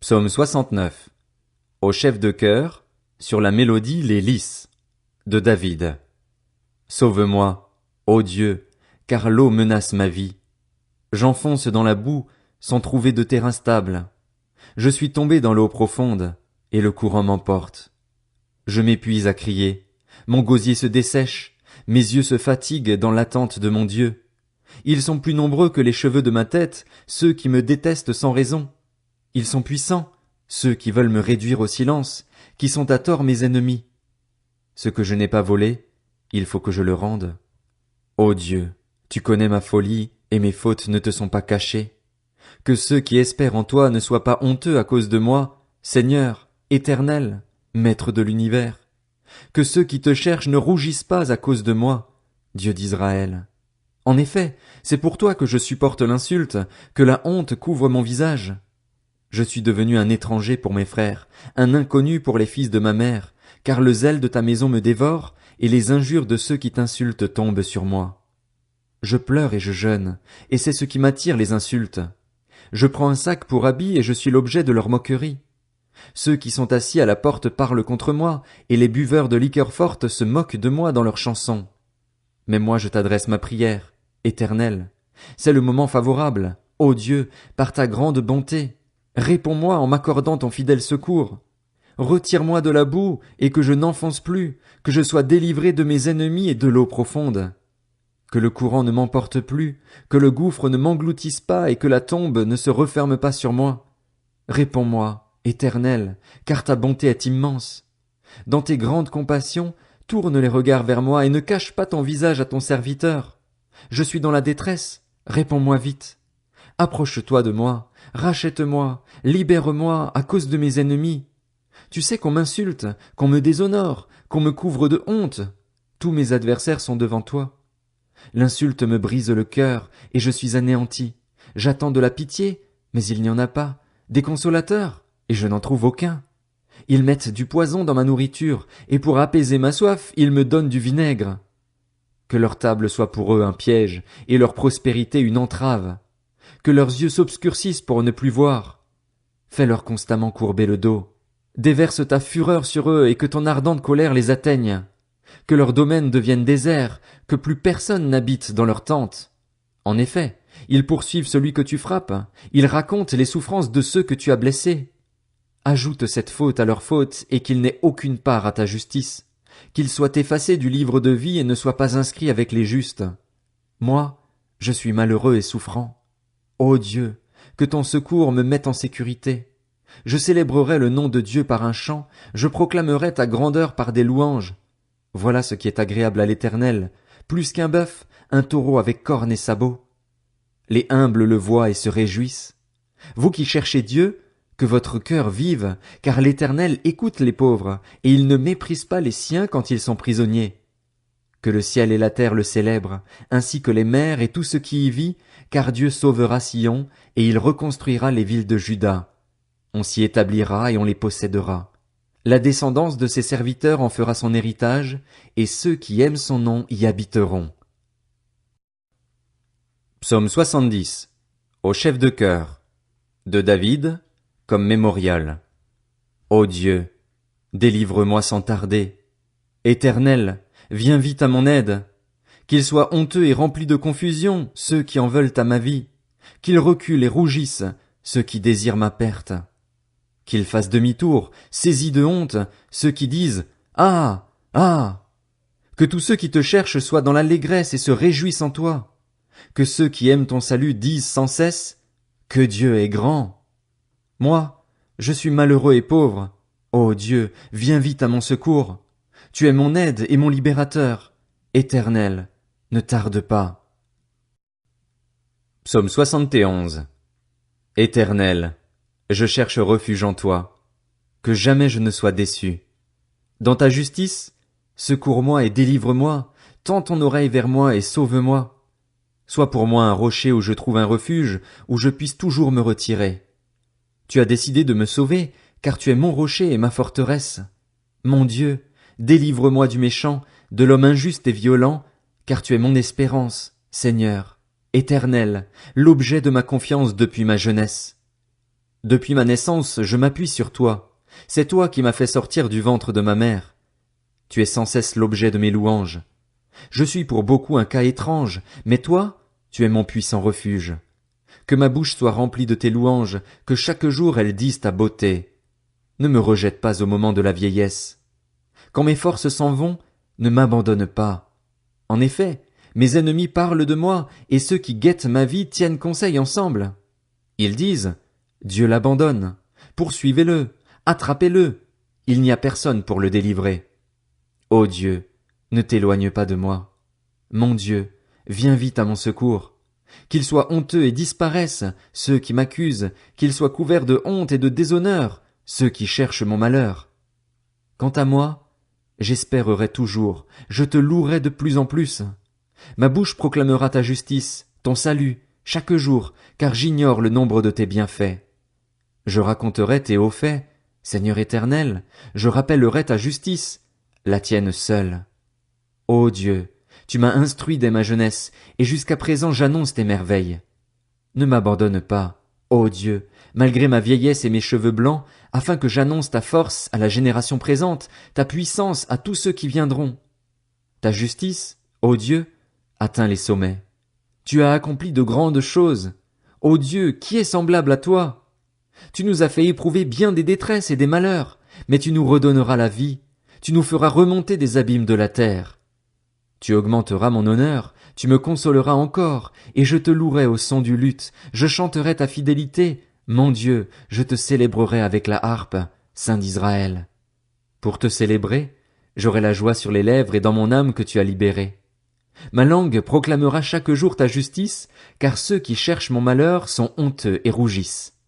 Psaume 69. Au chef de chœur, sur la mélodie Les Lys, de David. Sauve-moi, ô Dieu, car l'eau menace ma vie. J'enfonce dans la boue, sans trouver de terrain stable. Je suis tombé dans l'eau profonde, et le courant m'emporte. Je m'épuise à crier, mon gosier se dessèche, mes yeux se fatiguent dans l'attente de mon Dieu. Ils sont plus nombreux que les cheveux de ma tête, ceux qui me détestent sans raison. Ils sont puissants, ceux qui veulent me réduire au silence, qui sont à tort mes ennemis. Ce que je n'ai pas volé, il faut que je le rende. Ô Dieu, tu connais ma folie, et mes fautes ne te sont pas cachées. Que ceux qui espèrent en toi ne soient pas honteux à cause de moi, Seigneur, Éternel, Maître de l'univers. Que ceux qui te cherchent ne rougissent pas à cause de moi, Dieu d'Israël. En effet, c'est pour toi que je supporte l'insulte, que la honte couvre mon visage. Je suis devenu un étranger pour mes frères, un inconnu pour les fils de ma mère, car le zèle de ta maison me dévore, et les injures de ceux qui t'insultent tombent sur moi. Je pleure et je jeûne, et c'est ce qui m'attire les insultes. Je prends un sac pour habit et je suis l'objet de leur moquerie. Ceux qui sont assis à la porte parlent contre moi, et les buveurs de liqueurs fortes se moquent de moi dans leurs chansons. Mais moi je t'adresse ma prière, Éternel. C'est le moment favorable, ô Dieu, par ta grande bonté. Réponds-moi en m'accordant ton fidèle secours. Retire-moi de la boue, et que je n'enfonce plus, que je sois délivré de mes ennemis et de l'eau profonde. Que le courant ne m'emporte plus, que le gouffre ne m'engloutisse pas et que la tombe ne se referme pas sur moi. Réponds-moi, Éternel, car ta bonté est immense. Dans tes grandes compassions, tourne les regards vers moi et ne cache pas ton visage à ton serviteur. Je suis dans la détresse, réponds-moi vite. Approche-toi de moi, rachète-moi, libère-moi à cause de mes ennemis. Tu sais qu'on m'insulte, qu'on me déshonore, qu'on me couvre de honte. Tous mes adversaires sont devant toi. L'insulte me brise le cœur, et je suis anéanti. J'attends de la pitié, mais il n'y en a pas, des consolateurs, et je n'en trouve aucun. Ils mettent du poison dans ma nourriture, et pour apaiser ma soif, ils me donnent du vinaigre. Que leur table soit pour eux un piège, et leur prospérité une entrave. Que leurs yeux s'obscurcissent pour ne plus voir. Fais-leur constamment courber le dos. Déverse ta fureur sur eux et que ton ardente colère les atteigne. Que leurs domaines deviennent déserts, que plus personne n'habite dans leurs tentes. En effet, ils poursuivent celui que tu frappes, ils racontent les souffrances de ceux que tu as blessés. Ajoute cette faute à leur faute et qu'ils n'aient aucune part à ta justice. Qu'ils soient effacés du livre de vie et ne soient pas inscrits avec les justes. Moi, je suis malheureux et souffrant. Ô Dieu, que ton secours me mette en sécurité. Je célébrerai le nom de Dieu par un chant, je proclamerai ta grandeur par des louanges. Voilà ce qui est agréable à l'Éternel, plus qu'un bœuf, un taureau avec cornes et sabots. Les humbles le voient et se réjouissent. Vous qui cherchez Dieu, que votre cœur vive, car l'Éternel écoute les pauvres, et il ne méprise pas les siens quand ils sont prisonniers. Que le ciel et la terre le célèbrent, ainsi que les mers et tout ce qui y vit, car Dieu sauvera Sion, et il reconstruira les villes de Juda. On s'y établira et on les possédera. La descendance de ses serviteurs en fera son héritage, et ceux qui aiment son nom y habiteront. Psaume 70. Au chef de chœur, de David, comme mémorial. Ô Dieu, délivre-moi sans tarder. Éternel, viens vite à mon aide. Qu'ils soient honteux et remplis de confusion, ceux qui en veulent à ma vie. Qu'ils reculent et rougissent, ceux qui désirent ma perte. Qu'ils fassent demi-tour, saisis de honte, ceux qui disent « Ah! Ah !» Que tous ceux qui te cherchent soient dans l'allégresse et se réjouissent en toi. Que ceux qui aiment ton salut disent sans cesse « Que Dieu est grand !» Moi, je suis malheureux et pauvre. Ô Dieu, viens vite à mon secours. Tu es mon aide et mon libérateur. Éternel, ne tarde pas. Psaume 71. Éternel, je cherche refuge en toi. Que jamais je ne sois déçu. Dans ta justice, secours-moi et délivre-moi. Tends ton oreille vers moi et sauve-moi. Sois pour moi un rocher où je trouve un refuge, où je puisse toujours me retirer. Tu as décidé de me sauver, car tu es mon rocher et ma forteresse. Mon Dieu, délivre-moi du méchant, de l'homme injuste et violent, car tu es mon espérance, Seigneur, Éternel, l'objet de ma confiance depuis ma jeunesse. Depuis ma naissance, je m'appuie sur toi. C'est toi qui m'as fait sortir du ventre de ma mère. Tu es sans cesse l'objet de mes louanges. Je suis pour beaucoup un cas étrange, mais toi, tu es mon puissant refuge. Que ma bouche soit remplie de tes louanges, que chaque jour elles disent ta beauté. Ne me rejette pas au moment de la vieillesse. Quand mes forces s'en vont, ne m'abandonne pas. En effet, mes ennemis parlent de moi, et ceux qui guettent ma vie tiennent conseil ensemble. Ils disent, Dieu l'abandonne. Poursuivez-le, attrapez-le. Il n'y a personne pour le délivrer. Ô Dieu, ne t'éloigne pas de moi. Mon Dieu, viens vite à mon secours. Qu'ils soient honteux et disparaissent, ceux qui m'accusent, qu'ils soient couverts de honte et de déshonneur, ceux qui cherchent mon malheur. Quant à moi, j'espérerai toujours, je te louerai de plus en plus. Ma bouche proclamera ta justice, ton salut, chaque jour, car j'ignore le nombre de tes bienfaits. Je raconterai tes hauts faits, Seigneur éternel, je rappellerai ta justice, la tienne seule. Ô Dieu, tu m'as instruit dès ma jeunesse, et jusqu'à présent j'annonce tes merveilles. Ne m'abandonne pas, ô Dieu, malgré ma vieillesse et mes cheveux blancs, afin que j'annonce ta force à la génération présente, ta puissance à tous ceux qui viendront. Ta justice, ô Dieu, atteint les sommets. Tu as accompli de grandes choses. Ô Dieu, qui est semblable à toi? Tu nous as fait éprouver bien des détresses et des malheurs, mais tu nous redonneras la vie. Tu nous feras remonter des abîmes de la terre. Tu augmenteras mon honneur, tu me consoleras encore, et je te louerai au son du luth, je chanterai ta fidélité, mon Dieu, je te célébrerai avec la harpe, Saint d'Israël. Pour te célébrer, j'aurai la joie sur les lèvres et dans mon âme que tu as libérée. Ma langue proclamera chaque jour ta justice, car ceux qui cherchent mon malheur sont honteux et rougissent.